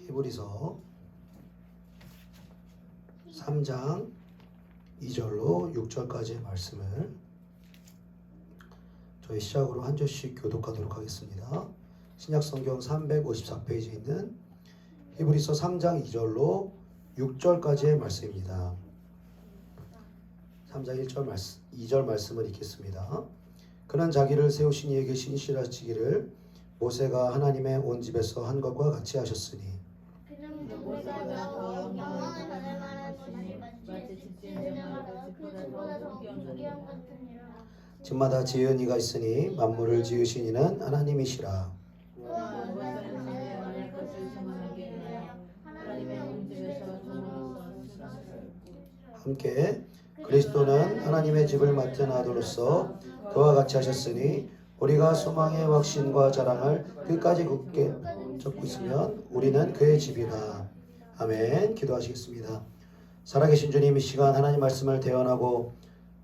히브리서 3장 2절로 6절까지의 말씀을 저희 시작으로 한 절씩 교독하도록 하겠습니다. 신약성경 354페이지에 있는 히브리서 3장 2절로 6절까지의 말씀입니다. 3장 2절 말씀을 읽겠습니다. 그는 자기를 세우신 이에게 신실하시기를 모세가 하나님의 온 집에서 한 것과 같이 하셨으니 집마다 지은 이가 있으니 만물을 지으신 이는 하나님이시라. 함께 그리스도는 하나님의 집을 맡은 아들로서 그와 같이 하셨으니 우리가 소망의 확신과 자랑을 끝까지 굳게 잡고 있으면 우리는 그의 집이라. 아멘. 기도하시겠습니다. 살아계신 주님, 이 시간 하나님 말씀을 대언하고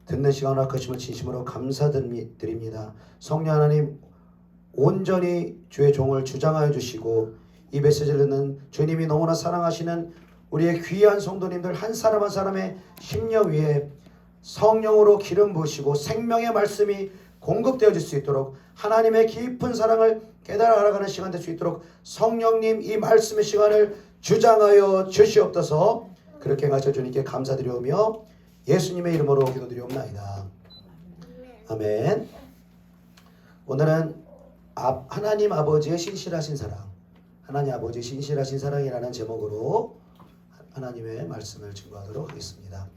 듣는 시간을 허락하심을 진심으로 감사드립니다. 성령 하나님, 온전히 주의 종을 주장하여 주시고 이 메시지를 듣는 주님이 너무나 사랑하시는 우리의 귀한 성도님들 한 사람 한 사람의 심령 위에 성령으로 기름 부으시고 생명의 말씀이 공급되어질 수 있도록 하나님의 깊은 사랑을 깨달아 알아가는 시간 될 수 있도록 성령님 이 말씀의 시간을 주장하여 주시옵소서. 그렇게 하셔 주님께 감사드리오며 예수님의 이름으로 기도드리옵나이다. 아멘. 오늘은 하나님 아버지의 신실하신 사랑, 하나님 아버지의 신실하신 사랑이라는 제목으로 하나님의 말씀을 증거하도록 하겠습니다.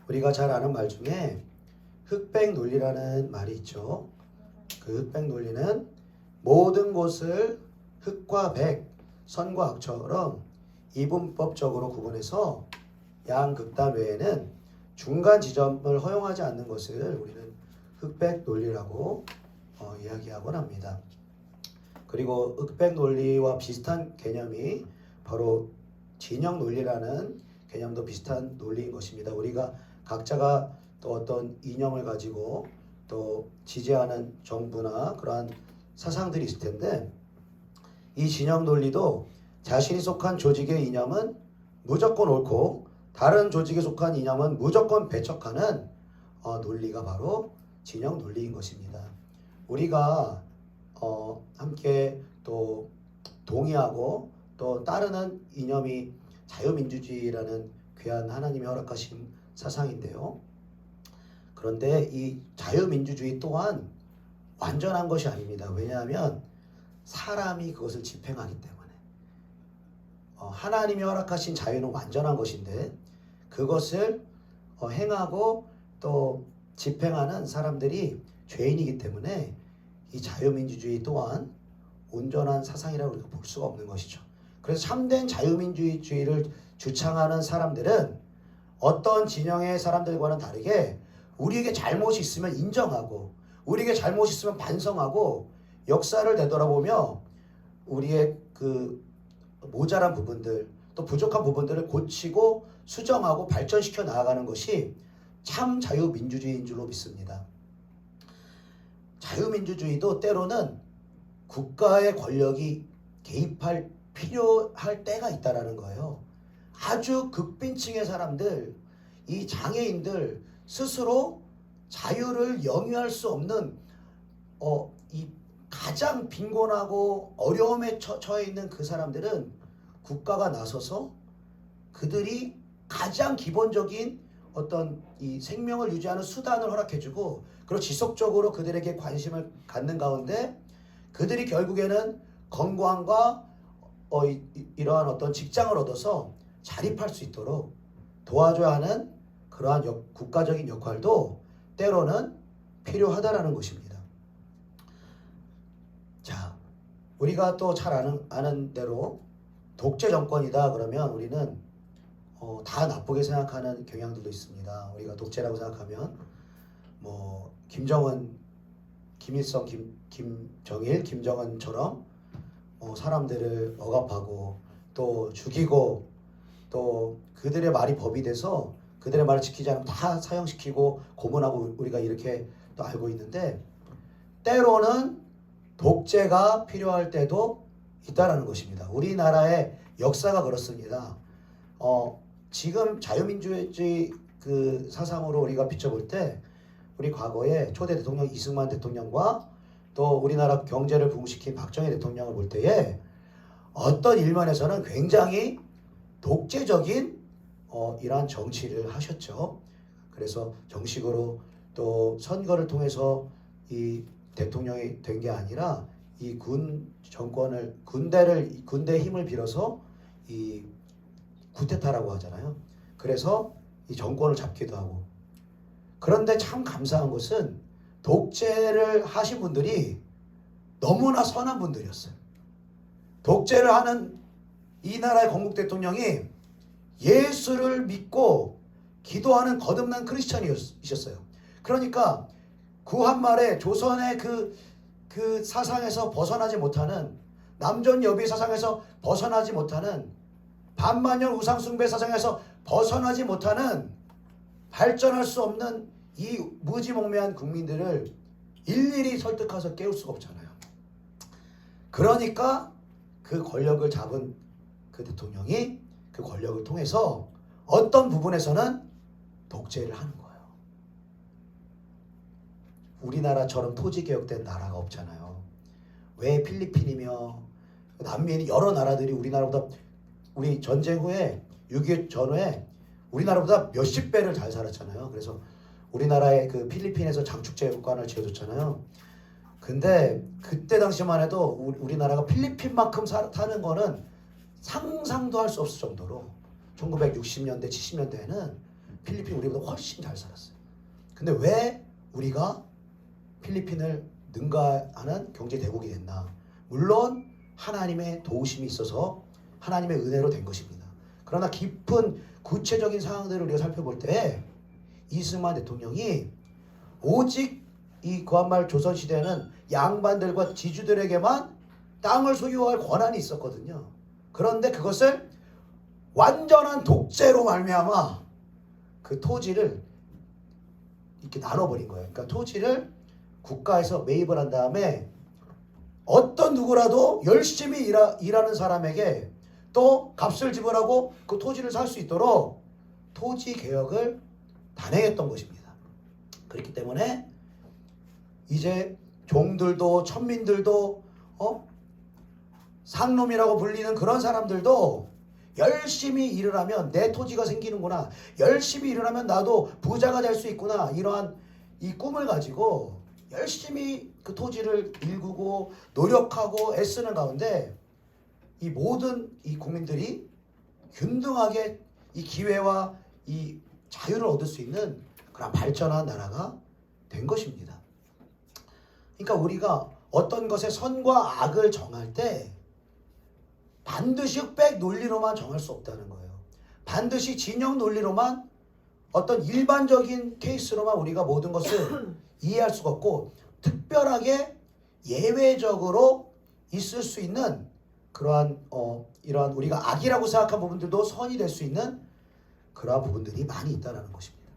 우리가 잘 아는 말 중에 흑백 논리라는 말이 있죠. 그 흑백 논리는 모든 것을 흑과 백, 선과 악처럼 이분법적으로 구분해서 양극단 외에는 중간 지점을 허용하지 않는 것을 우리는 흑백 논리라고 이야기하곤 합니다. 그리고 흑백 논리와 비슷한 개념이 바로 진영 논리라는 개념도 비슷한 논리인 것입니다. 우리가 각자가 또 어떤 이념을 가지고 또 지지하는 정부나 그러한 사상들이 있을 텐데 이 진영 논리도 자신이 속한 조직의 이념은 무조건 옳고 다른 조직에 속한 이념은 무조건 배척하는 논리가 바로 진영 논리인 것입니다. 우리가 함께 또 동의하고 또 따르는 이념이 자유민주주의라는 귀한 하나님이 허락하신 사상인데요. 그런데 이 자유민주주의 또한 완전한 것이 아닙니다. 왜냐하면 사람이 그것을 집행하기 때문에 하나님이 허락하신 자유는 완전한 것인데 그것을 행하고 또 집행하는 사람들이 죄인이기 때문에 이 자유민주주의 또한 온전한 사상이라고 우리가 볼 수가 없는 것이죠. 그래서 참된 자유민주주의를 주창하는 사람들은 어떤 진영의 사람들과는 다르게 우리에게 잘못이 있으면 인정하고 우리에게 잘못이 있으면 반성하고 역사를 되돌아보며 우리의 그 모자란 부분들 또 부족한 부분들을 고치고 수정하고 발전시켜 나아가는 것이 참 자유민주주의인 줄로 믿습니다. 자유민주주의도 때로는 국가의 권력이 개입할 필요할 때가 있다라는 거예요. 아주 극빈층의 사람들, 이 장애인들 스스로 자유를 영위할 수 없는 이 가장 빈곤하고 어려움에 처해 있는 그 사람들은 국가가 나서서 그들이 가장 기본적인 어떤 이 생명을 유지하는 수단을 허락해주고 그리고 지속적으로 그들에게 관심을 갖는 가운데 그들이 결국에는 건강과 이러한 어떤 직장을 얻어서 자립할 수 있도록 도와줘야 하는 그러한 국가적인 역할도 때로는 필요하다라는 것입니다. 자, 우리가 또 잘 아는 대로 독재 정권이다 그러면 우리는 다 나쁘게 생각하는 경향들도 있습니다. 우리가 독재라고 생각하면 뭐 김정은, 김일성, 김정일, 김정은처럼 사람들을 억압하고 또 죽이고 또 그들의 말이 법이 돼서 그들의 말을 지키지 않으면 다 사형시키고 고문하고 우리가 이렇게 또 알고 있는데 때로는 독재가 필요할 때도 있다라는 것입니다. 우리나라의 역사가 그렇습니다. 지금 자유민주주의 그 사상으로 우리가 비춰볼 때 우리 과거에 초대 대통령 이승만 대통령과 또 우리나라 경제를 부흥시킨 박정희 대통령을 볼 때에 어떤 일면에서는 굉장히 독재적인 이러한 정치를 하셨죠. 그래서 정식으로 또 선거를 통해서 이 대통령이 된 게 아니라 이 군 정권을 군대 힘을 빌어서 이 쿠데타라고 하잖아요. 그래서 이 정권을 잡기도 하고. 그런데 참 감사한 것은 독재를 하신 분들이 너무나 선한 분들이었어요. 독재를 하는 이 나라의 건국 대통령이 예수를 믿고 기도하는 거듭난 크리스천이셨어요. 그러니까 구한말에 조선의 그 사상에서 벗어나지 못하는, 남존여비 사상에서 벗어나지 못하는, 반만년 우상숭배 사상에서 벗어나지 못하는, 발전할 수 없는 이 무지몽매한 국민들을 일일이 설득해서 깨울 수가 없잖아요. 그러니까 그 권력을 잡은 그 대통령이 그 권력을 통해서 어떤 부분에서는 독재를 하는 거예요. 우리나라처럼 토지개혁된 나라가 없잖아요. 왜 필리핀이며 남미인 여러 나라들이 우리나라보다, 우리 전쟁 후에 6.25 전후에 우리나라보다 몇십 배를 잘 살았잖아요. 그래서 우리나라의 그 필리핀에서 장축제국관을 지어줬잖아요. 근데 그때 당시만 해도 우리나라가 필리핀만큼 사는 거는 상상도 할 수 없을 정도로 1960년대 70년대에는 필리핀 우리보다 훨씬 잘 살았어요. 근데 왜 우리가 필리핀을 능가하는 경제 대국이 됐나? 물론 하나님의 도우심이 있어서 하나님의 은혜로 된 것입니다. 그러나 깊은 구체적인 상황들을 우리가 살펴볼 때 이승만 대통령이 오직 이 구한말 조선시대에는 양반들과 지주들에게만 땅을 소유할 권한이 있었거든요. 그런데 그것을 완전한 독재로 말미암아 그 토지를 이렇게 나눠버린 거예요. 그러니까 토지를 국가에서 매입을 한 다음에 어떤 누구라도 열심히 일하는 사람에게 또 값을 지불하고 그 토지를 살 수 있도록 토지 개혁을 단행했던 것입니다. 그렇기 때문에 이제 종들도 천민들도 상놈이라고 불리는 그런 사람들도 열심히 일을 하면 내 토지가 생기는구나, 열심히 일을 하면 나도 부자가 될 수 있구나, 이러한 이 꿈을 가지고 열심히 그 토지를 일구고 노력하고 애쓰는 가운데 이 모든 이 국민들이 균등하게 이 기회와 이 자유를 얻을 수 있는 그런 발전한 나라가 된 것입니다. 그러니까 우리가 어떤 것의 선과 악을 정할 때 반드시 흑백 논리로만 정할 수 없다는 거예요. 반드시 진영 논리로만, 어떤 일반적인 케이스로만 우리가 모든 것을 이해할 수가 없고, 특별하게 예외적으로 있을 수 있는 그러한 이러한 우리가 악이라고 생각한 부분들도 선이 될 수 있는 그러한 부분들이 많이 있다는 것입니다.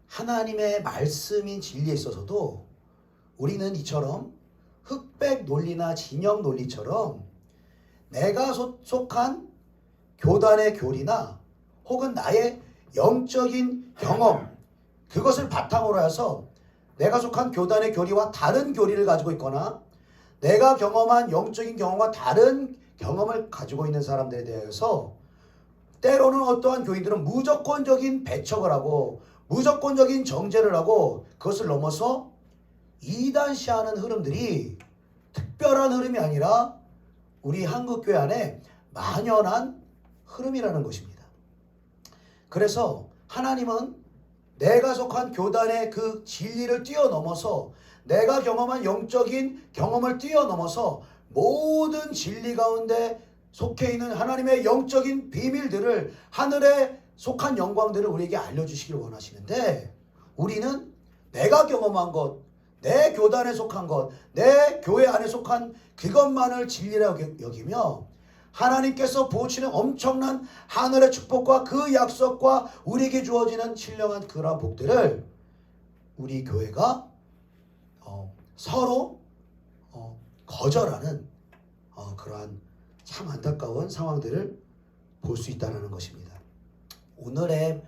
하나님의 말씀인 진리에 있어서도 우리는 이처럼 흑백 논리나 진영 논리처럼 내가 속한 교단의 교리나 혹은 나의 영적인 경험, 그것을 바탕으로 해서 내가 속한 교단의 교리와 다른 교리를 가지고 있거나 내가 경험한 영적인 경험과 다른 경험을 가지고 있는 사람들에 대해서 때로는 어떠한 교인들은 무조건적인 배척을 하고 무조건적인 정죄를 하고 그것을 넘어서 이단시하는 흐름들이 특별한 흐름이 아니라 우리 한국교회 안에 만연한 흐름이라는 것입니다. 그래서 하나님은 내가 속한 교단의 그 진리를 뛰어넘어서, 내가 경험한 영적인 경험을 뛰어넘어서 모든 진리 가운데 속해 있는 하나님의 영적인 비밀들을, 하늘에 속한 영광들을 우리에게 알려주시길 원하시는데, 우리는 내가 경험한 것, 내 교단에 속한 것, 내 교회 안에 속한 그것만을 진리라고 여기며 하나님께서 부어주시는 엄청난 하늘의 축복과 그 약속과 우리에게 주어지는 신령한 그러한 복들을 우리 교회가 서로 거절하는 그러한 참 안타까운 상황들을 볼 수 있다는 것입니다. 오늘의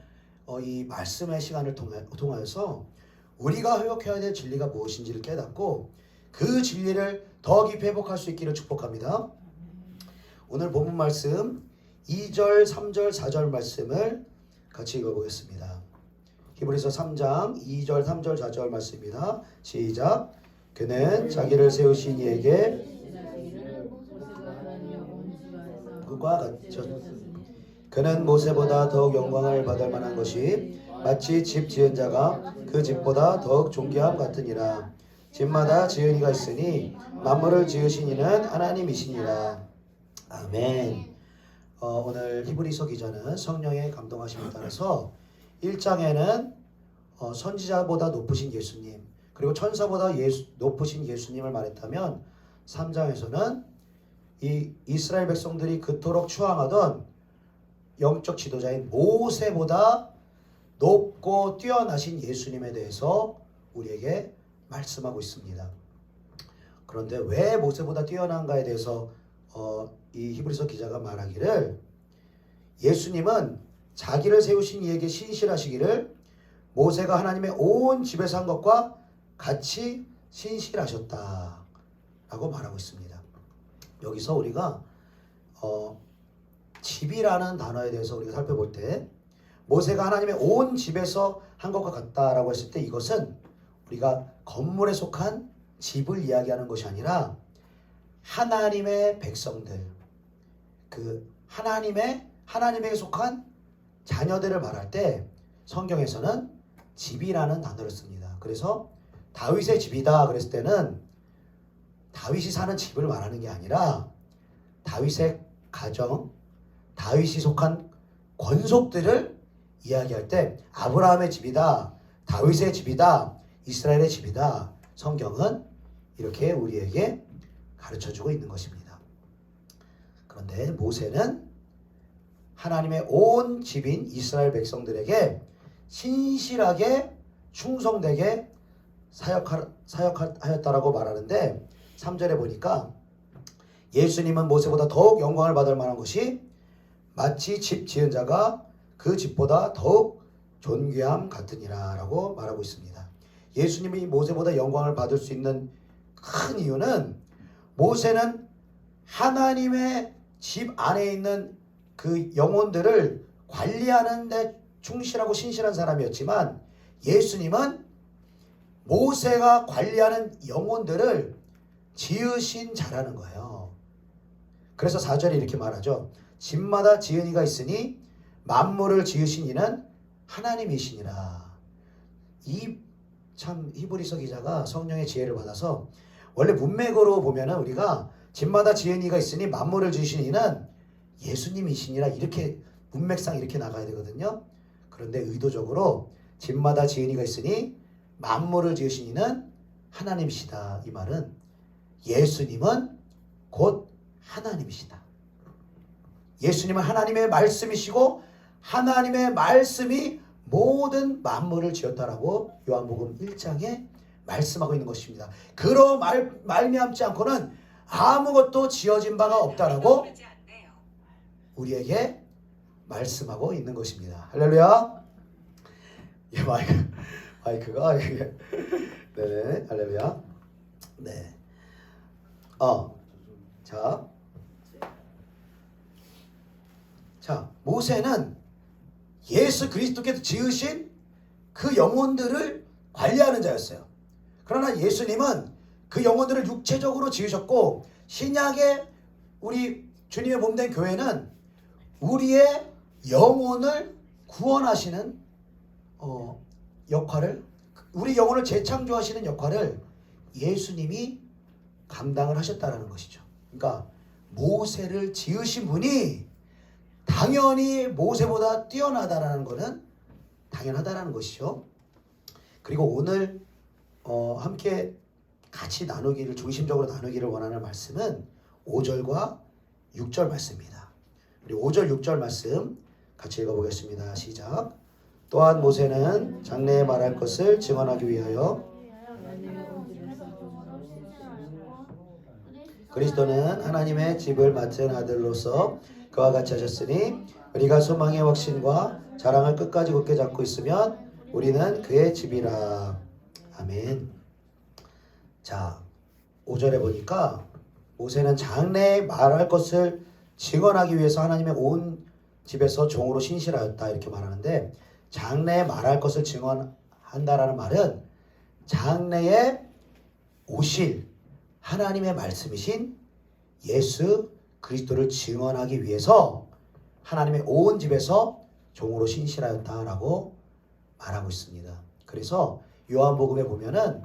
이 말씀의 시간을 통하여서 우리가 회복해야 될 진리가 무엇인지를 깨닫고 그 진리를 더 깊이 회복할 수 있기를 축복합니다. 오늘 본문 말씀 2절, 3절, 4절 말씀을 같이 읽어보겠습니다. 히브리서 3장 2절, 3절, 4절 말씀입니다. 시작. 그는 자기를 세우신 이에게 그와 같죠. 그는 모세보다 더욱 영광을 받을 만한 것이 마치 집 지은 자가 그 집보다 더욱 존귀함 같으니라. 집마다 지은 이가 있으니 만물을 지으신 이는 하나님이시니라. 아멘. 오늘 히브리서 기자는 성령의 감동하심에 따라서 1장에는 선지자보다 높으신 예수님, 그리고 천사보다 높으신 예수님을 말했다면 3장에서는 이 이스라엘 백성들이 그토록 추앙하던 영적 지도자인 모세보다 높고 뛰어나신 예수님에 대해서 우리에게 말씀하고 있습니다. 그런데 왜 모세보다 뛰어난가에 대해서 이 히브리서 기자가 말하기를, 예수님은 자기를 세우신 이에게 신실하시기를 모세가 하나님의 온 집에서 한 것과 같이 신실하셨다 라고 말하고 있습니다. 여기서 우리가 집이라는 단어에 대해서 우리가 살펴볼 때 모세가 하나님의 온 집에서 한 것과 같다라고 했을 때 이것은 우리가 건물에 속한 집을 이야기하는 것이 아니라 하나님의 백성들, 그 하나님에게 속한 자녀들을 말할 때 성경에서는 집이라는 단어를 씁니다. 그래서 다윗의 집이다 그랬을 때는 다윗이 사는 집을 말하는 게 아니라 다윗의 가정, 다윗이 속한 권속들을 이야기할 때 아브라함의 집이다, 다윗의 집이다, 이스라엘의 집이다, 성경은 이렇게 우리에게 가르쳐주고 있는 것입니다. 그런데 모세는 하나님의 온 집인 이스라엘 백성들에게 신실하게 충성되게 사역하였다라고 말하는데 3절에 보니까 예수님은 모세보다 더욱 영광을 받을 만한 것이 마치 집 지은 자가 그 집보다 더욱 존귀함 같으니라 라고 말하고 있습니다. 예수님이 모세보다 영광을 받을 수 있는 큰 이유는 모세는 하나님의 집 안에 있는 그 영혼들을 관리하는 데 충실하고 신실한 사람이었지만 예수님은 모세가 관리하는 영혼들을 지으신 자라는 거예요. 그래서 4절에 이렇게 말하죠. 집마다 지은 이가 있으니 만물을 지으신 이는 하나님이시니라. 이 참 히브리서 기자가 성령의 지혜를 받아서, 원래 문맥으로 보면은 우리가 집마다 지은 이가 있으니 만물을 지으신 이는 예수님이시니라 이렇게 문맥상 이렇게 나가야 되거든요. 그런데 의도적으로 집마다 지은 이가 있으니 만물을 지으신 이는 하나님이시다. 이 말은 예수님은 곧 하나님이시다. 예수님은 하나님의 말씀이시고 하나님의 말씀이 모든 만물을 지었다라고 요한복음 1장에 말씀하고 있는 것입니다. 그로 말미암지 않고는 아무것도 지어진 바가 없다라고 우리에게 말씀하고 있는 것입니다. 할렐루야. 예, 마이크가 네네, 할렐루야. 네. 자, 모세는 예수 그리스도께서 지으신 그 영혼들을 관리하는 자였어요. 그러나 예수님은 그 영혼들을 육체적으로 지으셨고, 신약의 우리 주님의 몸된 교회는 우리의 영혼을 구원하시는 역할을, 우리 영혼을 재창조하시는 역할을 예수님이 감당을 하셨다라는 것이죠. 그러니까 모세를 지으신 분이 당연히 모세보다 뛰어나다라는 것은 당연하다라는 것이죠. 그리고 오늘 함께 같이 중심적으로 나누기를 원하는 말씀은 5절과 6절 말씀입니다. 우리 5절 6절 말씀 같이 읽어보겠습니다. 시작. 또한 모세는 장래에 말할 것을 증언하기 위하여 그리스도는 하나님의 집을 맡은 아들로서 그와 같이 하셨으니 우리가 소망의 확신과 자랑을 끝까지 굳게 잡고 있으면 우리는 그의 집이라. 아멘. 자, 5절에 보니까 모세는 장래에 말할 것을 증언하기 위해서 하나님의 온 집에서 종으로 신실하였다 이렇게 말하는데, 장래에 말할 것을 증언한다라는 말은 장래에 오실 하나님의 말씀이신 예수 그리스도를 증언하기 위해서 하나님의 온 집에서 종으로 신실하였다라고 말하고 있습니다. 그래서 요한복음에 보면은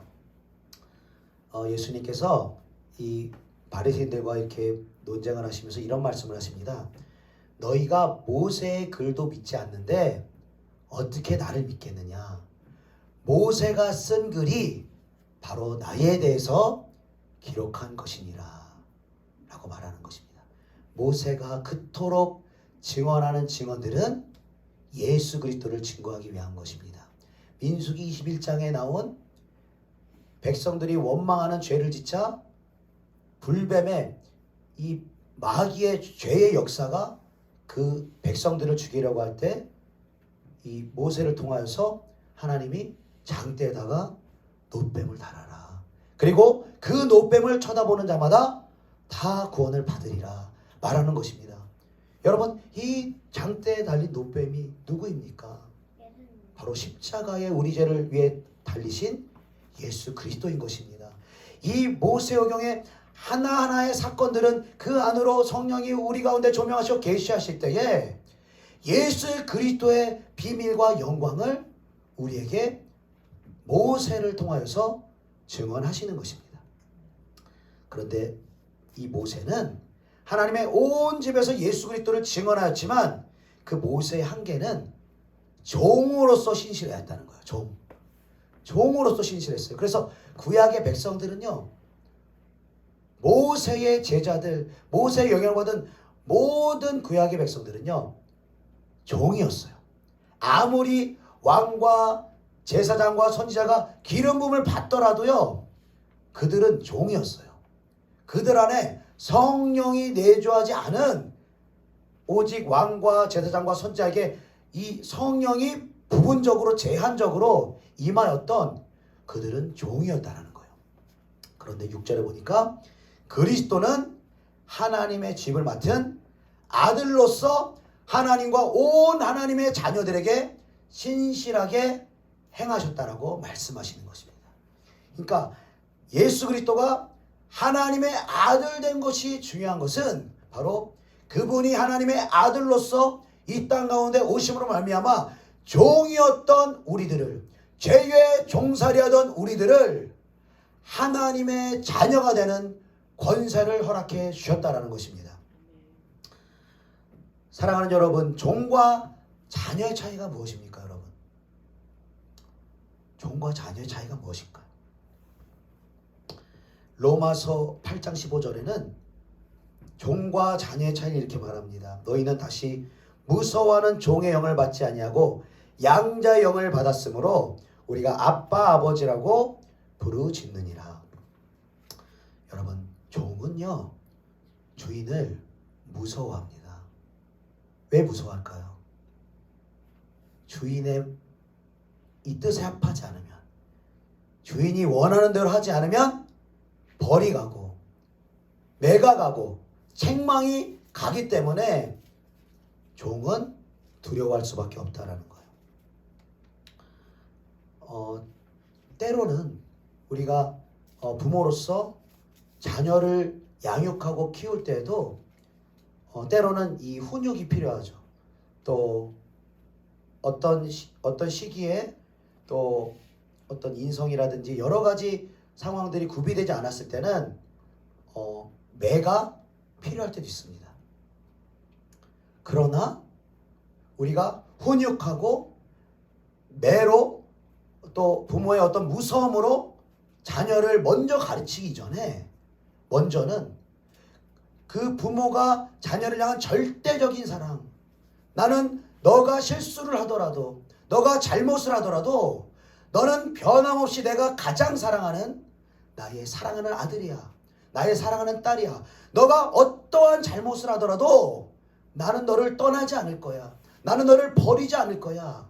예수님께서 이 바리새인들과 이렇게 논쟁을 하시면서 이런 말씀을 하십니다. 너희가 모세의 글도 믿지 않는데 어떻게 나를 믿겠느냐? 모세가 쓴 글이 바로 나에 대해서 기록한 것이니라 라고 말하는 것입니다. 모세가 그토록 증언하는 증언들은 예수 그리스도를 증거하기 위한 것입니다. 민수기 21장에 나온 백성들이 원망하는 죄를 짓자 불뱀의 이 마귀의 죄의 역사가 그 백성들을 죽이려고 할 때 이 모세를 통하여서 하나님이 장대에다가 놋뱀을 달아라. 그리고 그 놋뱀을 쳐다보는 자마다 다 구원을 받으리라 말하는 것입니다. 여러분, 이 장대에 달린 놋뱀이 누구입니까? 바로 십자가에 우리 죄를 위해 달리신 예수 그리스도인 것입니다. 이 모세오경의 하나하나의 사건들은 그 안으로 성령이 우리 가운데 조명하시고 계시하실 때에 예수 그리스도의 비밀과 영광을 우리에게 모세를 통하여서 증언하시는 것입니다. 그런데 이 모세는 하나님의 온 집에서 예수 그리스도를 증언하였지만 그 모세의 한계는 종으로서 신실하였다는 거예요. 종으로서 신실했어요. 그래서 구약의 백성들은요, 모세의 제자들, 모세의 영향을 받은 모든 구약의 백성들은요, 종이었어요. 아무리 왕과 제사장과 선지자가 기름 부음을 받더라도요, 그들은 종이었어요. 그들 안에 성령이 내주하지 않은, 오직 왕과 제사장과 선지자에게 이 성령이 부분적으로 제한적으로 임하였던 그들은 종이었다는 거예요. 그런데 6절에 보니까 그리스도는 하나님의 집을 맡은 아들로서 하나님과 온 하나님의 자녀들에게 신실하게 행하셨다라고 말씀하시는 것입니다. 그러니까 예수 그리스도가 하나님의 아들 된 것이 중요한 것은 바로 그분이 하나님의 아들로서 이 땅 가운데 오심으로 말미암아 종이었던 우리들을, 죄의 종살이하던 우리들을 하나님의 자녀가 되는 권세를 허락해 주셨다라는 것입니다. 사랑하는 여러분, 종과 자녀의 차이가 무엇입니까, 여러분? 종과 자녀의 차이가 무엇일까요? 로마서 8장 15절에는 종과 자녀의 차이를 이렇게 말합니다. 너희는 다시 무서워하는 종의 영을 받지 아니하고 양자의 영을 받았으므로 우리가 아빠 아버지라고 부르짖느니라. 여러분, 종은요, 주인을 무서워합니다. 왜 무서워할까요? 주인의 이 뜻에 합하지 않으면, 주인이 원하는 대로 하지 않으면 벌이 가고 매가 가고 책망이 가기 때문에 종은 두려워할 수밖에 없다라는 거예요. 때로는 우리가 부모로서 자녀를 양육하고 키울 때에도 때로는 이 훈육이 필요하죠. 또 어떤 시기에 또 어떤 인성이라든지 여러 가지 상황들이 구비되지 않았을 때는 매가 필요할 때도 있습니다. 그러나 우리가 훈육하고 매로 또 부모의 어떤 무서움으로 자녀를 먼저 가르치기 전에 먼저는 그 부모가 자녀를 향한 절대적인 사랑, 나는 너가 실수를 하더라도, 너가 잘못을 하더라도 너는 변함없이 내가 가장 사랑하는 나의 사랑하는 아들이야, 나의 사랑하는 딸이야. 너가 어떠한 잘못을 하더라도 나는 너를 떠나지 않을 거야. 나는 너를 버리지 않을 거야.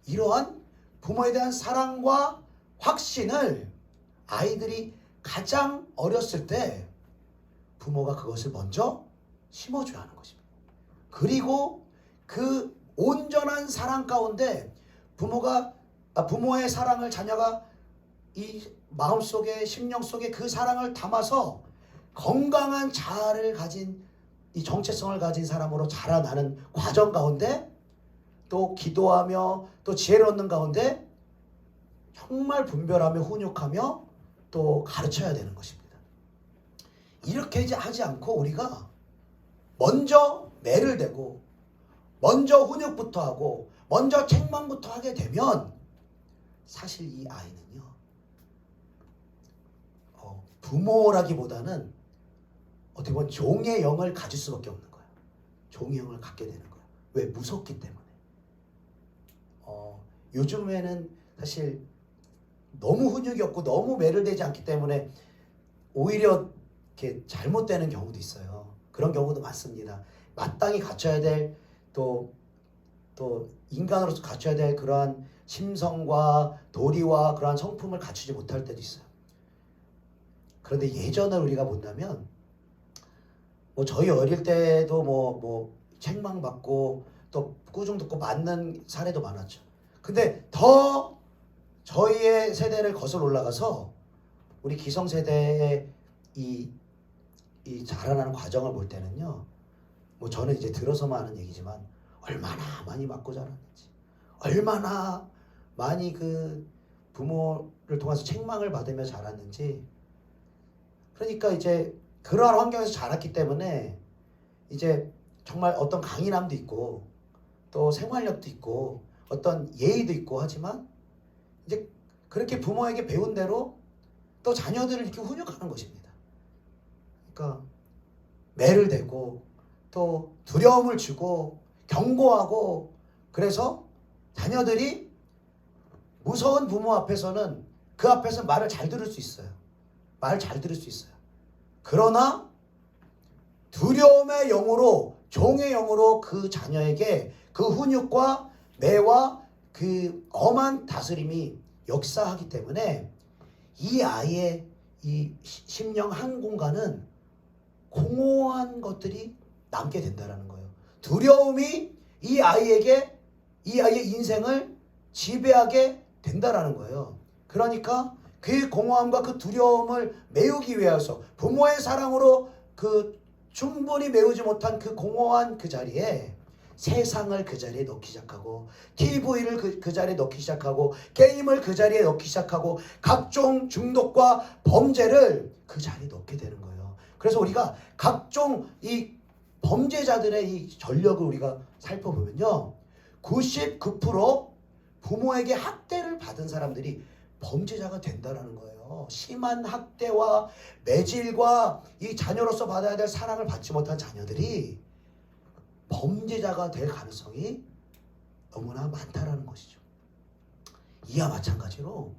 이러한 부모에 대한 사랑과 확신을 아이들이 가장 어렸을 때 부모가 그것을 먼저 심어줘야 하는 것입니다. 그리고 그 온전한 사랑 가운데 부모의 사랑을 자녀가 이 마음속에 심령 속에 그 사랑을 담아서 건강한 자아를 가진 이 정체성을 가진 사람으로 자라나는 과정 가운데 또 기도하며 또 지혜를 얻는 가운데 정말 분별하며 훈육하며 또 가르쳐야 되는 것입니다. 이렇게 하지 않고 우리가 먼저 매를 대고 먼저 훈육부터 하고 먼저 책망부터 하게 되면 사실 이 아이는요 부모라기보다는 어떻게 보면 종의 영을 가질 수밖에 없는 거예요. 종의 영을 갖게 되는 거예요. 왜? 무섭기 때문에. 요즘에는 사실 너무 훈육이 없고 너무 매를 대지 않기 때문에 오히려 이렇게 잘못되는 경우도 있어요. 그런 경우도 많습니다. 마땅히 갖춰야 될 또 인간으로서 갖춰야 될 그러한 심성과 도리와 그러한 성품을 갖추지 못할 때도 있어요. 그런데 예전에 우리가 본다면 저희 어릴 때도 책망받고 또 꾸중 듣고 맞는 사례도 많았죠. 근데 더 저희의 세대를 거슬러 올라가서 우리 기성세대의 이 자라나는 과정을 볼 때는요. 저는 이제 들어서만 하는 얘기지만 얼마나 많이 맞고 자랐는지, 얼마나 많이 그 부모를 통해서 책망을 받으며 자랐는지. 그러니까 이제 그러한 환경에서 자랐기 때문에 이제 정말 어떤 강인함도 있고 또 생활력도 있고 어떤 예의도 있고 하지만 이제 그렇게 부모에게 배운 대로 또 자녀들을 이렇게 훈육하는 것입니다. 그러니까 매를 대고 또 두려움을 주고 경고하고 그래서 자녀들이 무서운 부모 앞에서는 그 앞에서 말을 잘 들을 수 있어요. 말을 잘 들을 수 있어요. 그러나 두려움의 영으로 종의 영으로 그 자녀에게 그 훈육과 매와 그 엄한 다스림이 역사하기 때문에 이 아이의 이 심령 한 공간은 공허한 것들이 남게 된다는 거예요. 두려움이 이 아이의 인생을 지배하게 된다는 거예요. 그러니까 그 공허함과 그 두려움을 메우기 위해서 부모의 사랑으로 그 충분히 메우지 못한 그 공허한 그 자리에 세상을 그 자리에 넣기 시작하고 TV를 그 자리에 넣기 시작하고 게임을 그 자리에 넣기 시작하고 각종 중독과 범죄를 그 자리에 넣게 되는 거예요. 그래서 우리가 각종 이 범죄자들의 이 전력을 우리가 살펴보면요. 99% 부모에게 학대를 받은 사람들이 범죄자가 된다는 거예요. 심한 학대와 매질과 이 자녀로서 받아야 될 사랑을 받지 못한 자녀들이 범죄자가 될 가능성이 너무나 많다라는 것이죠. 이와 마찬가지로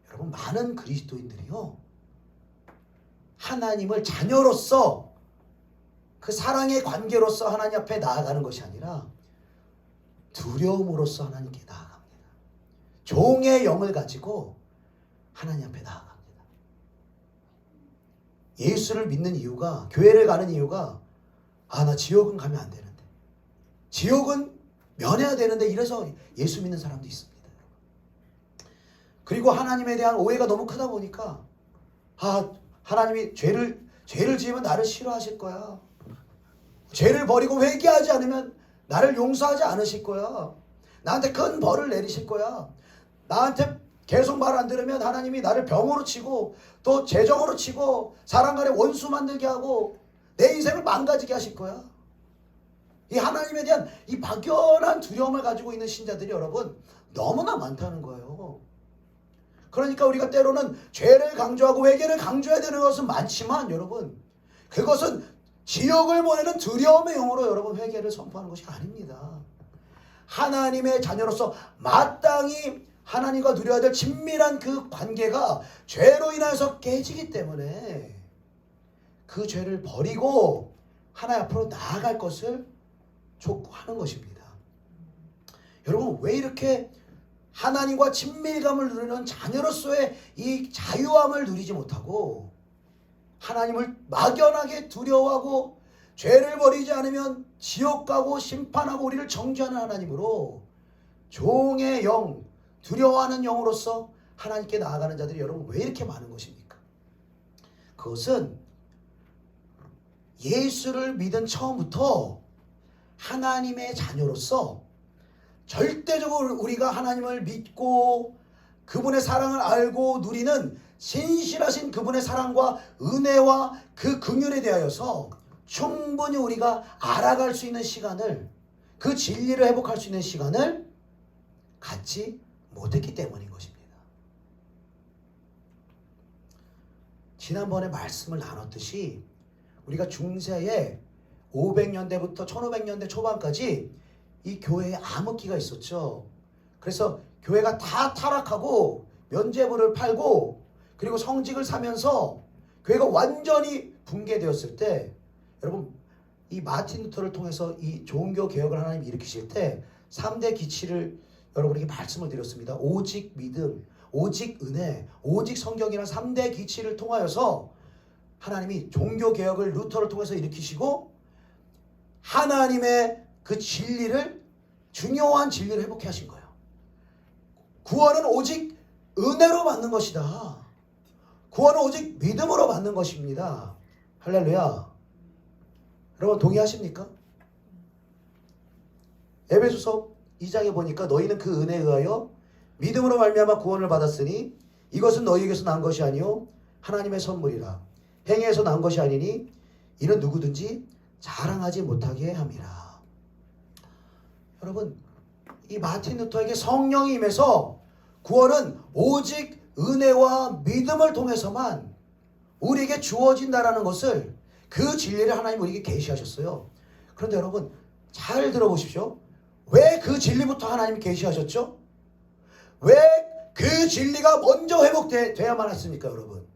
여러분 많은 그리스도인들이요. 하나님을 자녀로서 그 사랑의 관계로서 하나님 앞에 나아가는 것이 아니라 두려움으로써 하나님께 나아갑니다. 종의 영을 가지고 하나님 앞에 나아갑니다. 예수를 믿는 이유가, 교회를 가는 이유가 나 지옥은 가면 안 되는데, 지옥은 면해야 되는데 이래서 예수 믿는 사람도 있습니다. 그리고 하나님에 대한 오해가 너무 크다 보니까 하나님이 죄를 지으면 나를 싫어하실 거야. 죄를 버리고 회개하지 않으면 나를 용서하지 않으실 거야. 나한테 큰 벌을 내리실 거야. 나한테 계속 말 안 들으면 하나님이 나를 병으로 치고 또 재정으로 치고 사람 간에 원수 만들게 하고 내 인생을 망가지게 하실 거야. 이 하나님에 대한 이 막연한 두려움을 가지고 있는 신자들이 여러분 너무나 많다는 거예요. 그러니까 우리가 때로는 죄를 강조하고 회개를 강조해야 되는 것은 많지만 여러분 그것은 지옥을 보내는 두려움의 영으로 여러분 회개를 선포하는 것이 아닙니다. 하나님의 자녀로서 마땅히 하나님과 누려야 될 친밀한 그 관계가 죄로 인해서 깨지기 때문에 그 죄를 버리고 하나님 앞으로 나아갈 것을 촉구하는 것입니다. 여러분, 왜 이렇게 하나님과 친밀감을 누리는 자녀로서의 이 자유함을 누리지 못하고 하나님을 막연하게 두려워하고 죄를 버리지 않으면 지옥 가고 심판하고 우리를 정죄하는 하나님으로 종의 영, 두려워하는 영으로서 하나님께 나아가는 자들이 여러분 왜 이렇게 많은 것입니까? 그것은 예수를 믿은 처음부터 하나님의 자녀로서 절대적으로 우리가 하나님을 믿고 그분의 사랑을 알고 누리는 신실하신 그분의 사랑과 은혜와 그 긍휼에 대하여서 충분히 우리가 알아갈 수 있는 시간을, 그 진리를 회복할 수 있는 시간을 갖지 못했기 때문인 것입니다. 지난번에 말씀을 나눴듯이 우리가 중세에 500년대부터 1500년대 초반까지 이 교회에 암흑기가 있었죠. 그래서 교회가 다 타락하고 면죄부를 팔고 그리고 성직을 사면서 교회가 완전히 붕괴되었을 때, 여러분 이 마틴 루터를 통해서 이 종교 개혁을 하나님이 일으키실 때 3대 기치를 여러분에게 말씀을 드렸습니다. 오직 믿음, 오직 은혜, 오직 성경이라는 3대 기치를 통하여서 하나님이 종교 개혁을 루터를 통해서 일으키시고 하나님의 그 진리를, 중요한 진리를 회복해 하신 거예요. 구원은 오직 은혜로 받는 것이다. 구원은 오직 믿음으로 받는 것입니다. 할렐루야. 여러분 동의하십니까? 에베소서 2장에 보니까 너희는 그 은혜에 의하여 믿음으로 말미암아 구원을 받았으니 이것은 너희에게서 난 것이 아니요 하나님의 선물이라. 행위에서 난 것이 아니니 이는 누구든지 자랑하지 못하게 함이라. 여러분, 이 마틴 루터에게 성령이 임해서 구원은 오직 은혜와 믿음을 통해서만 우리에게 주어진다라는 것을, 그 진리를 하나님 우리에게 계시하셨어요. 그런데 여러분 잘 들어보십시오. 왜 그 진리부터 하나님이 계시하셨죠? 왜 그 진리가 먼저 회복돼야만 했습니까, 여러분?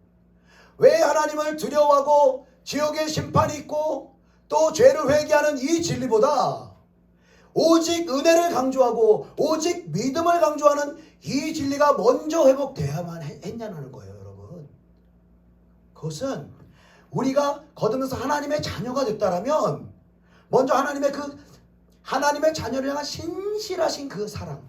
왜 하나님을 두려워하고 지옥의 심판이 있고 또 죄를 회개하는 이 진리보다 오직 은혜를 강조하고 오직 믿음을 강조하는 이 진리가 먼저 회복돼야만 했냐는 거예요, 여러분. 그것은 우리가 거듭나서 하나님의 자녀가 됐다라면 먼저 하나님의 자녀를 향한 신실하신 그 사랑,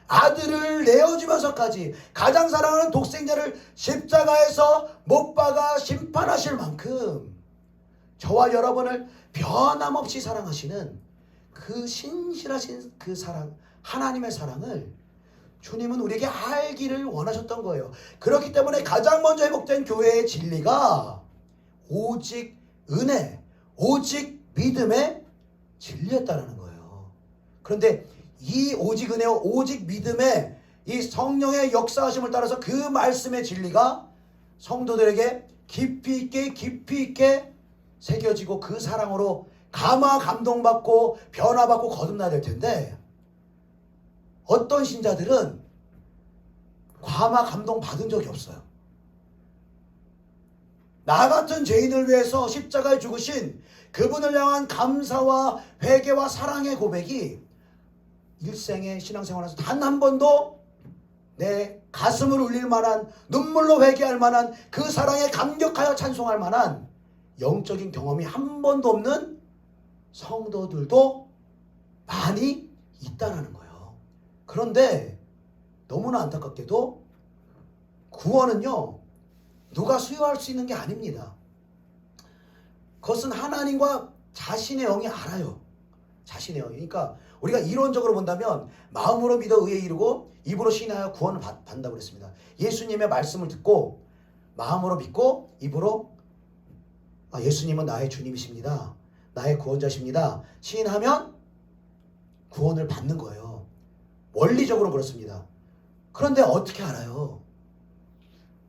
아들을 내어주면서까지 가장 사랑하는 독생자를 십자가에서 못 박아 심판하실 만큼 저와 여러분을 변함없이 사랑하시는 그 신실하신 그 사랑, 하나님의 사랑을 주님은 우리에게 알기를 원하셨던 거예요. 그렇기 때문에 가장 먼저 회복된 교회의 진리가 오직 은혜, 오직 믿음의 진리였다는 거예요. 그런데 이 오직 은혜와 오직 믿음의 이 성령의 역사하심을 따라서 그 말씀의 진리가 성도들에게 깊이 있게 새겨지고 그 사랑으로 감동받고 변화받고 거듭나야 될 텐데, 어떤 신자들은 감동 받은 적이 없어요. 나 같은 죄인을 위해서 십자가에 죽으신 그분을 향한 감사와 회개와 사랑의 고백이 일생의 신앙생활에서 단 한 번도 내 가슴을 울릴 만한, 눈물로 회개할 만한, 그 사랑에 감격하여 찬송할 만한 영적인 경험이 한 번도 없는 성도들도 많이 있다라는 거예요. 그런데 너무나 안타깝게도 구원은요, 누가 수여할 수 있는 게 아닙니다. 그것은 하나님과 자신의 영이 알아요. 자신의 영이. 그러니까 우리가 이론적으로 본다면 마음으로 믿어 의에 이르고 입으로 신하여 구원을 받는다고 그랬습니다. 예수님의 말씀을 듣고 마음으로 믿고 입으로 예수님은 나의 주님이십니다, 나의 구원자십니다 시인하면 구원을 받는 거예요. 원리적으로 그렇습니다. 그런데 어떻게 알아요?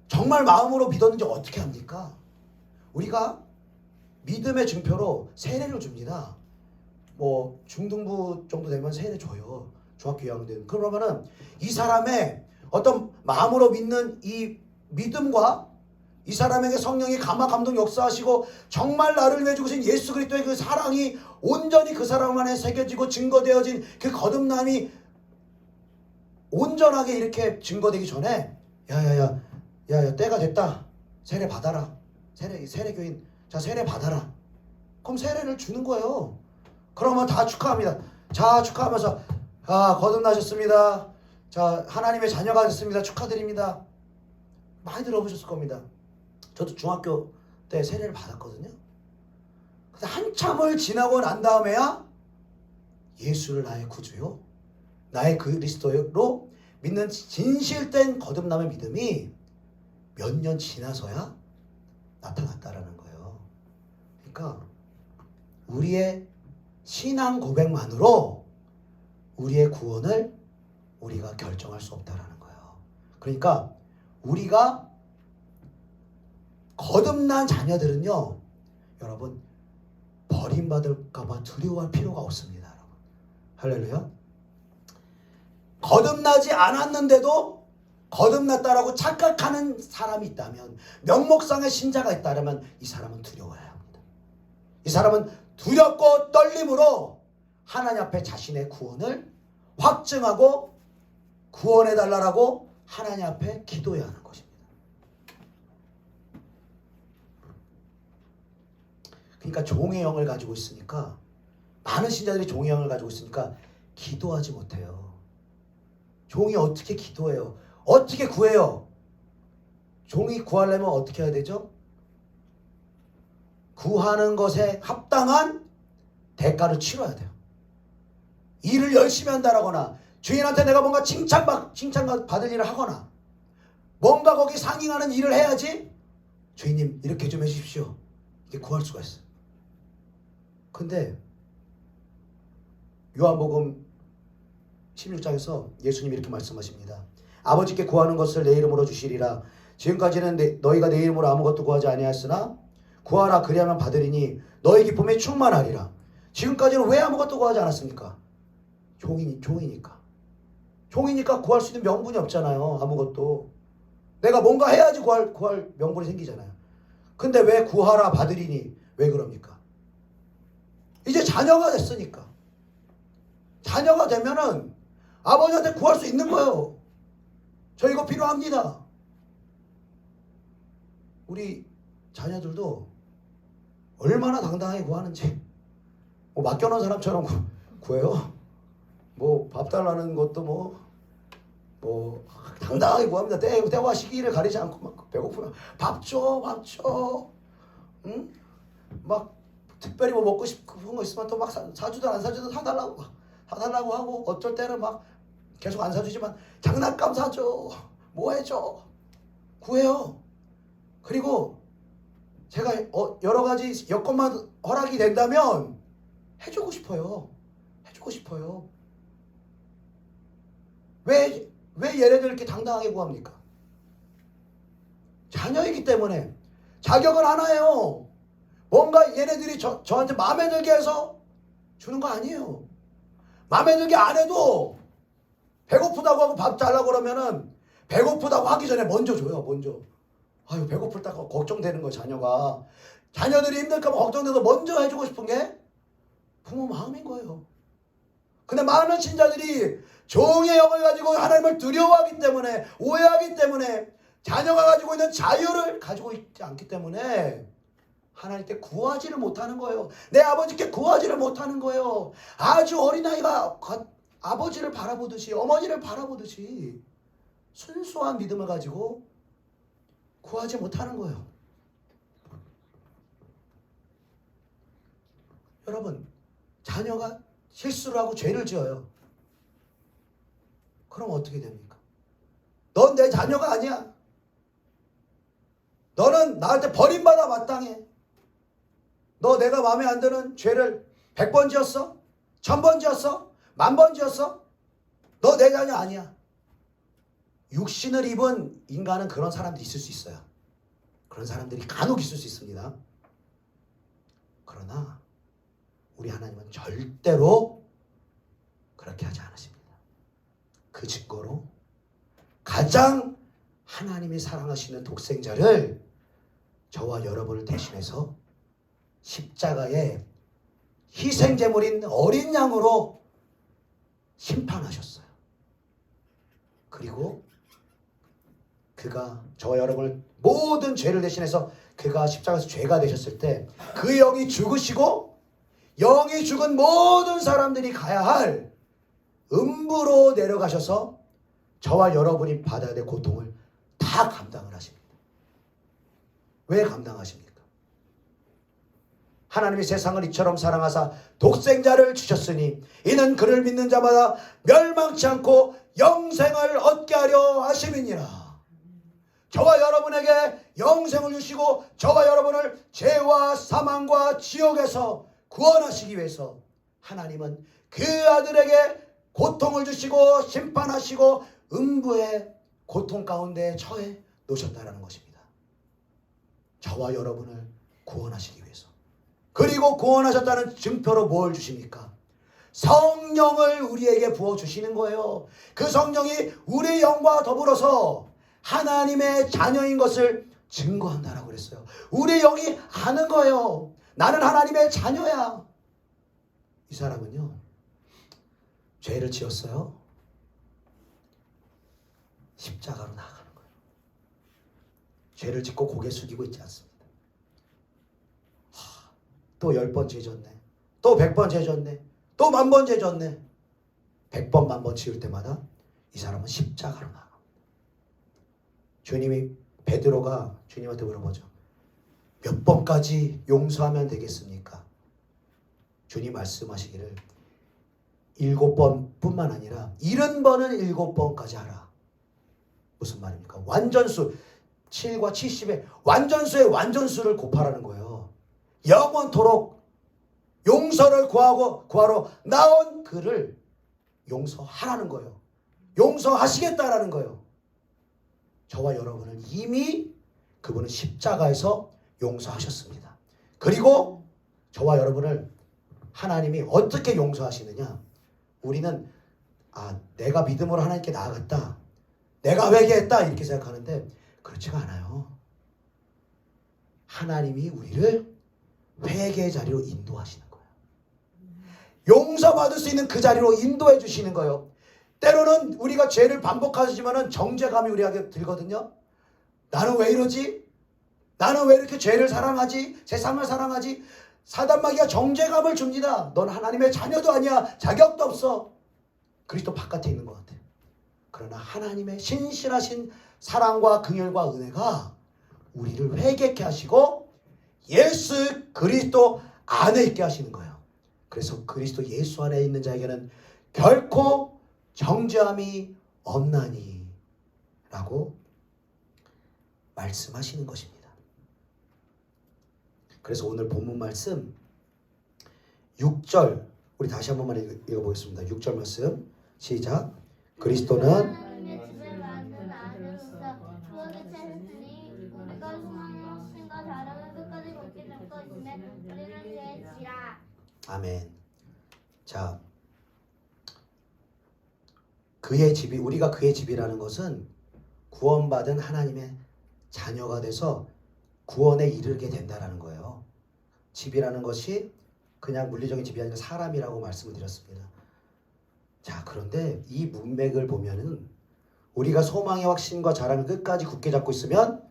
정말 마음으로 믿었는지 어떻게 합니까? 우리가 믿음의 증표로 세례를 줍니다. 뭐 중등부 정도 되면 세례 줘요. 중학교 2학년 되면. 그러면은 이 사람의 어떤 마음으로 믿는 이 믿음과 이 사람에게 성령이 감화 감동 역사하시고 정말 나를 위해 죽으신 예수 그리스도의 그 사랑이 온전히 그 사람 안에 새겨지고 증거되어진 그 거듭남이 온전하게 이렇게 증거되기 전에 야야 때가 됐다. 세례 받아라. 세례교인 자 세례 받아라. 그럼 세례를 주는 거예요. 그러면 다 축하합니다. 자 축하하면서 거듭나셨습니다. 자 하나님의 자녀가 됐습니다. 축하드립니다. 많이 들어보셨을 겁니다. 저도 중학교 때 세례를 받았거든요. 근데 한참을 지나고 난 다음에야 예수를 나의 구주요 나의 그리스도로 믿는 진실된 거듭남의 믿음이 몇 년 지나서야 나타났다라는 거예요. 그러니까 우리의 신앙 고백만으로 우리의 구원을 우리가 결정할 수 없다라는 거예요. 그러니까 우리가 거듭난 자녀들은요, 여러분 버림받을까봐 두려워할 필요가 없습니다. 여러분. 할렐루야. 거듭나지 않았는데도 거듭났다라고 착각하는 사람이 있다면, 명목상의 신자가 있다면 이 사람은 두려워해야 합니다. 이 사람은 두렵고 떨림으로 하나님 앞에 자신의 구원을 확증하고 구원해달라고 하나님 앞에 기도해야 하는 것입니다. 그러니까 종의 영을 가지고 있으니까, 많은 신자들이 종의 영을 가지고 있으니까 기도하지 못해요. 종이 어떻게 기도해요? 어떻게 구해요? 종이 구하려면 어떻게 해야 되죠? 구하는 것에 합당한 대가를 치러야 돼요. 일을 열심히 한다거나 주인한테 내가 뭔가 칭찬 받을 일을 하거나 뭔가 거기 상응하는 일을 해야지 주인님 이렇게 좀 해주십시오. 이게 구할 수가 있어요. 근데 요한복음 16장에서 예수님이 이렇게 말씀하십니다. 아버지께 구하는 것을 내 이름으로 주시리라. 지금까지는 너희가 내 이름으로 아무것도 구하지 아니하였으나 구하라 그리하면 받으리니 너희 기쁨이 충만하리라. 지금까지는 왜 아무것도 구하지 않았습니까? 종이니까. 종이니까 구할 수 있는 명분이 없잖아요. 아무것도. 내가 뭔가 해야지 구할 명분이 생기잖아요. 근데 왜 구하라 받으리니? 왜 그럽니까? 이제 자녀가 됐으니까. 자녀가 되면은 아버지한테 구할 수 있는 거예요. 저 이거 필요합니다. 우리 자녀들도 얼마나 당당하게 구하는지. 뭐 맡겨놓은 사람처럼 구해요. 뭐 밥 달라는 것도 뭐 당당하게 구합니다. 때와 시기를 가리지 않고 막 배고프면 밥 줘. 응? 막 특별히 뭐 먹고 싶은 거 있으면 또 막 사주든 안 사주든 사달라고 하고, 어쩔 때는 막 계속 안 사주지만 장난감 사줘, 뭐 해줘, 구해요. 그리고 제가 여러 가지 여건만 허락이 된다면 해주고 싶어요. 왜 얘네들 이렇게 당당하게 구합니까? 자녀이기 때문에. 자격은 하나예요. 뭔가 얘네들이 저한테 마음에 들게 해서 주는 거 아니에요. 마음에 들게 안 해도 배고프다고 하고 밥 달라고 그러면은 배고프다고 하기 전에 먼저 줘요. 먼저. 아유 배고플다고 걱정되는 거예요. 자녀들이 힘들까봐 걱정돼서 먼저 해주고 싶은 게 부모 마음인 거예요. 근데 많은 신자들이 종의 영을 가지고 하나님을 두려워하기 때문에, 오해하기 때문에, 자녀가 가지고 있는 자유를 가지고 있지 않기 때문에 하나님께 구하지를 못하는 거예요. 내 아버지께 구하지를 못하는 거예요. 아주 어린아이가 아버지를 바라보듯이, 어머니를 바라보듯이 순수한 믿음을 가지고 구하지 못하는 거예요. 여러분, 자녀가 실수를 하고 죄를 지어요. 그럼 어떻게 됩니까? 넌 내 자녀가 아니야. 너는 나한테 버림받아 마땅해. 너 내가 마음에 안 드는 죄를 100번 지었어? 1000번 지었어? 10,000번 지었어? 너 내 자녀 아니야. 육신을 입은 인간은 그런 사람들이 있을 수 있어요. 그런 사람들이 간혹 있을 수 있습니다. 그러나 우리 하나님은 절대로 그렇게 하지 않으십니다. 그 증거로 가장 하나님이 사랑하시는 독생자를 저와 여러분을 대신해서 십자가에 희생제물인 어린 양으로 심판하셨어요. 그리고 그가 저와 여러분을 모든 죄를 대신해서 그가 십자가에서 죄가 되셨을 때 그 영이 죽으시고 영이 죽은 모든 사람들이 가야 할 음부로 내려가셔서 저와 여러분이 받아야 될 고통을 다 감당을 하십니다. 왜 감당하십니까? 하나님이 세상을 이처럼 사랑하사 독생자를 주셨으니 이는 그를 믿는 자마다 멸망치 않고 영생을 얻게 하려 하심이니라. 저와 여러분에게 영생을 주시고 저와 여러분을 죄와 사망과 지옥에서 구원하시기 위해서 하나님은 그 아들에게 고통을 주시고 심판하시고 음부의 고통 가운데 처해 놓으셨다는 것입니다. 저와 여러분을 구원하시기 위해서. 그리고 구원하셨다는 증표로 뭘 주십니까? 성령을 우리에게 부어주시는 거예요. 그 성령이 우리 영과 더불어서 하나님의 자녀인 것을 증거한다라고 그랬어요. 우리 영이 아는 거예요. 나는 하나님의 자녀야. 이 사람은요, 죄를 지었어요. 십자가로 나아가는 거예요. 죄를 짓고 고개 숙이고 있지 않습니다. 또 10번 죄 졌네. 또 100번 죄 졌네. 또 10,000번 죄 졌네. 100번 10,000번 지을 때마다 이 사람은 십자가로 나아갑니다. 주님이 베드로가 주님한테 물어보죠. 몇 번까지 용서하면 되겠습니까? 주님 말씀하시기를 7번뿐만 아니라 70번은 7번까지 하라. 무슨 말입니까? 완전수 7과 70의 완전수의 완전수를 곱하라는 거예요. 영원토록 용서를 구하러 나온 그를 용서하라는 거예요. 용서하시겠다라는 거예요. 저와 여러분을 이미 그분은 십자가에서 용서하셨습니다. 그리고 저와 여러분을 하나님이 어떻게 용서하시느냐? 우리는 내가 믿음으로 하나님께 나아갔다, 내가 회개했다 이렇게 생각하는데 그렇지가 않아요. 하나님이 우리를 회개의 자리로 인도하시는 거예요. 용서받을 수 있는 그 자리로 인도해 주시는 거예요. 때로는 우리가 죄를 반복하지만은 정죄감이 우리에게 들거든요. 나는 왜 이러지? 나는 왜 이렇게 죄를 사랑하지? 세상을 사랑하지? 사단마귀가 정죄감을 줍니다. 넌 하나님의 자녀도 아니야. 자격도 없어. 그리스도 바깥에 있는 것 같아요. 그러나 하나님의 신실하신 사랑과 긍휼과 은혜가 우리를 회개케 하시고 예수 그리스도 안에 있게 하시는 거예요. 그래서 그리스도 예수 안에 있는 자에게는 결코 정죄함이 없나니 라고 말씀하시는 것입니다. 그래서 오늘 본문 말씀 6절 우리 다시 한 번만 읽어보겠습니다. 6절 말씀 시작. 그리스도는 아멘. 자, 그의 집이 우리가 그의 집이라는 것은 구원받은 하나님의 자녀가 돼서 구원에 이르게 된다라는 거예요. 집이라는 것이 그냥 물리적인 집이 아니라 사람이라고 말씀을 드렸습니다. 자, 그런데 이 문맥을 보면은 우리가 소망의 확신과 자랑을 끝까지 굳게 잡고 있으면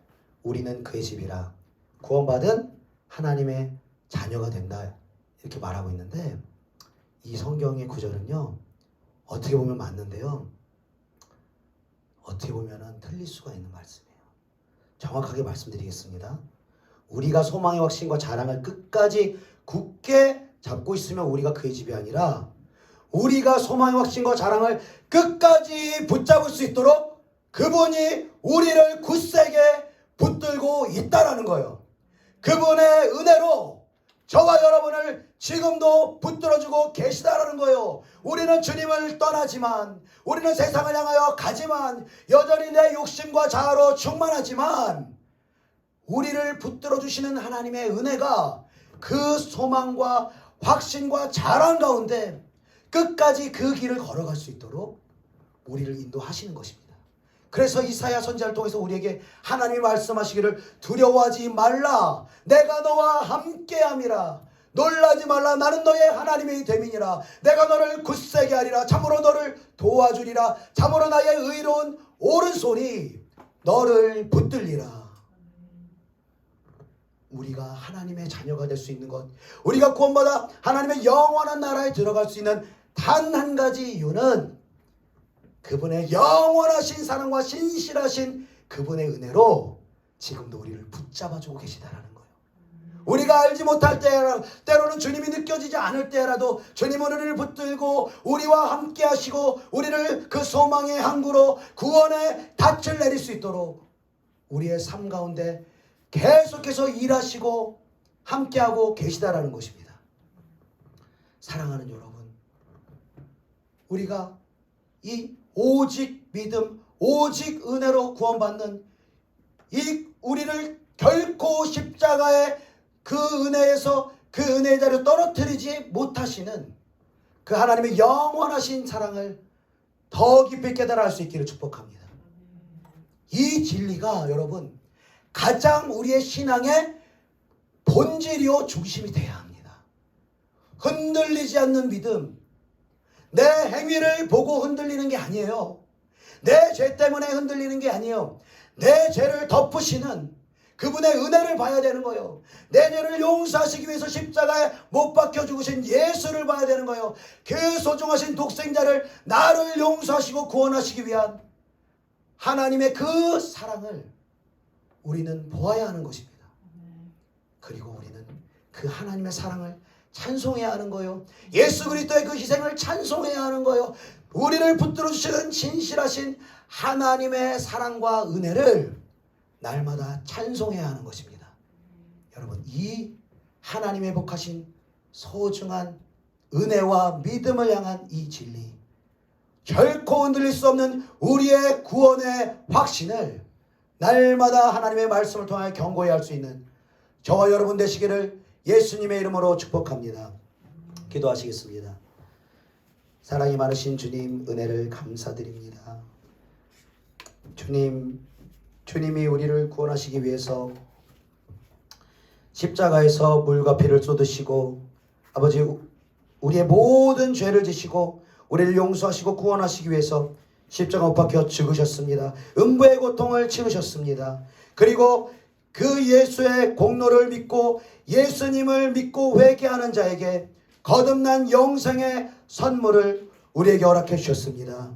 우리는 그의 집이라 구원받은 하나님의 자녀가 된다 이렇게 말하고 있는데 이 성경의 구절은요 어떻게 보면 맞는데요 어떻게 보면은 틀릴 수가 있는 말씀이에요. 정확하게 말씀드리겠습니다. 우리가 소망의 확신과 자랑을 끝까지 굳게 잡고 있으면 우리가 그의 집이 아니라 우리가 소망의 확신과 자랑을 끝까지 붙잡을 수 있도록 그분이 우리를 굳세게 붙들고 있다라는 거예요. 그분의 은혜로 저와 여러분을 지금도 붙들어주고 계시다라는 거예요. 우리는 주님을 떠나지만, 우리는 세상을 향하여 가지만, 여전히 내 욕심과 자아로 충만하지만 우리를 붙들어주시는 하나님의 은혜가 그 소망과 확신과 자랑 가운데 끝까지 그 길을 걸어갈 수 있도록 우리를 인도하시는 것입니다. 그래서 이사야 선지자를 통해서 우리에게 하나님이 말씀하시기를 두려워하지 말라. 내가 너와 함께함이라. 놀라지 말라. 나는 너의 하나님이 됨이니라. 내가 너를 굳세게 하리라. 참으로 너를 도와주리라. 참으로 나의 의로운 오른손이 너를 붙들리라. 우리가 하나님의 자녀가 될 수 있는 것, 우리가 구원받아 하나님의 영원한 나라에 들어갈 수 있는 단 한 가지 이유는 그분의 영원하신 사랑과 신실하신 그분의 은혜로 지금도 우리를 붙잡아주고 계시다라는 거예요. 우리가 알지 못할 때로는 주님이 느껴지지 않을 때라도 주님은 우리를 붙들고 우리와 함께 하시고 우리를 그 소망의 항구로 구원의 닻을 내릴 수 있도록 우리의 삶 가운데 계속해서 일하시고 함께하고 계시다라는 것입니다. 사랑하는 여러분, 우리가 이 오직 믿음, 오직 은혜로 구원받는 이 우리를 결코 십자가의 그 은혜에서 그 은혜의 자리를 떨어뜨리지 못하시는 그 하나님의 영원하신 사랑을 더 깊이 깨달아 알 수 있기를 축복합니다. 이 진리가 여러분 가장 우리의 신앙의 본질이요 중심이 되어야 합니다. 흔들리지 않는 믿음, 내 행위를 보고 흔들리는 게 아니에요. 내 죄 때문에 흔들리는 게 아니에요. 내 죄를 덮으시는 그분의 은혜를 봐야 되는 거예요. 내 죄를 용서하시기 위해서 십자가에 못 박혀 죽으신 예수를 봐야 되는 거예요. 그 소중하신 독생자를 나를 용서하시고 구원하시기 위한 하나님의 그 사랑을 우리는 보아야 하는 것입니다. 그리고 우리는 그 하나님의 사랑을 찬송해야 하는 거예요. 예수 그리스도의 그 희생을 찬송해야 하는 거예요. 우리를 붙들어 주시는 진실하신 하나님의 사랑과 은혜를 날마다 찬송해야 하는 것입니다. 여러분, 이 하나님의 복하신 소중한 은혜와 믿음을 향한 이 진리, 결코 흔들릴 수 없는 우리의 구원의 확신을 날마다 하나님의 말씀을 통하여 경고해야 할 수 있는 저와 여러분 되시기를 예수님의 이름으로 축복합니다. 기도하시겠습니다. 사랑이 많으신 주님, 은혜를 감사드립니다. 주님이 우리를 구원하시기 위해서 십자가에서 물과 피를 쏟으시고 아버지 우리의 모든 죄를 지시고 우리를 용서하시고 구원하시기 위해서 십자가 못 박혀 죽으셨습니다. 음부의 고통을 치르셨습니다. 그리고 그 예수의 공로를 믿고 예수님을 믿고 회개하는 자에게 거듭난 영생의 선물을 우리에게 허락해 주셨습니다.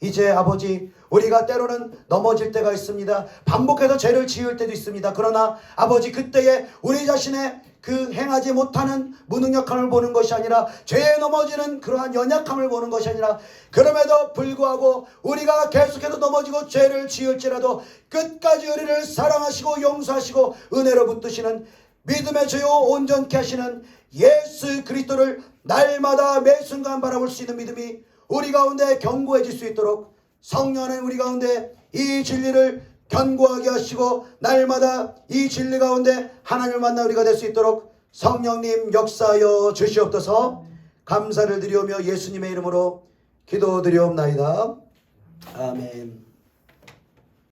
이제 아버지 우리가 때로는 넘어질 때가 있습니다. 반복해서 죄를 지을 때도 있습니다. 그러나 아버지 그때에 우리 자신의 그 행하지 못하는 무능력함을 보는 것이 아니라 죄에 넘어지는 그러한 연약함을 보는 것이 아니라 그럼에도 불구하고 우리가 계속해서 넘어지고 죄를 지을지라도 끝까지 우리를 사랑하시고 용서하시고 은혜로 붙드시는 믿음의 주요 온전케 하시는 예수 그리스도를 날마다 매 순간 바라볼 수 있는 믿음이 우리 가운데 견고해질 수 있도록 성령 하나님 우리 가운데 이 진리를 견고하게 하시고 날마다 이 진리 가운데 하나님을 만나 우리가 될 수 있도록 성령님 역사하여 주시옵소서. 감사를 드리오며 예수님의 이름으로 기도드리옵나이다. 아멘.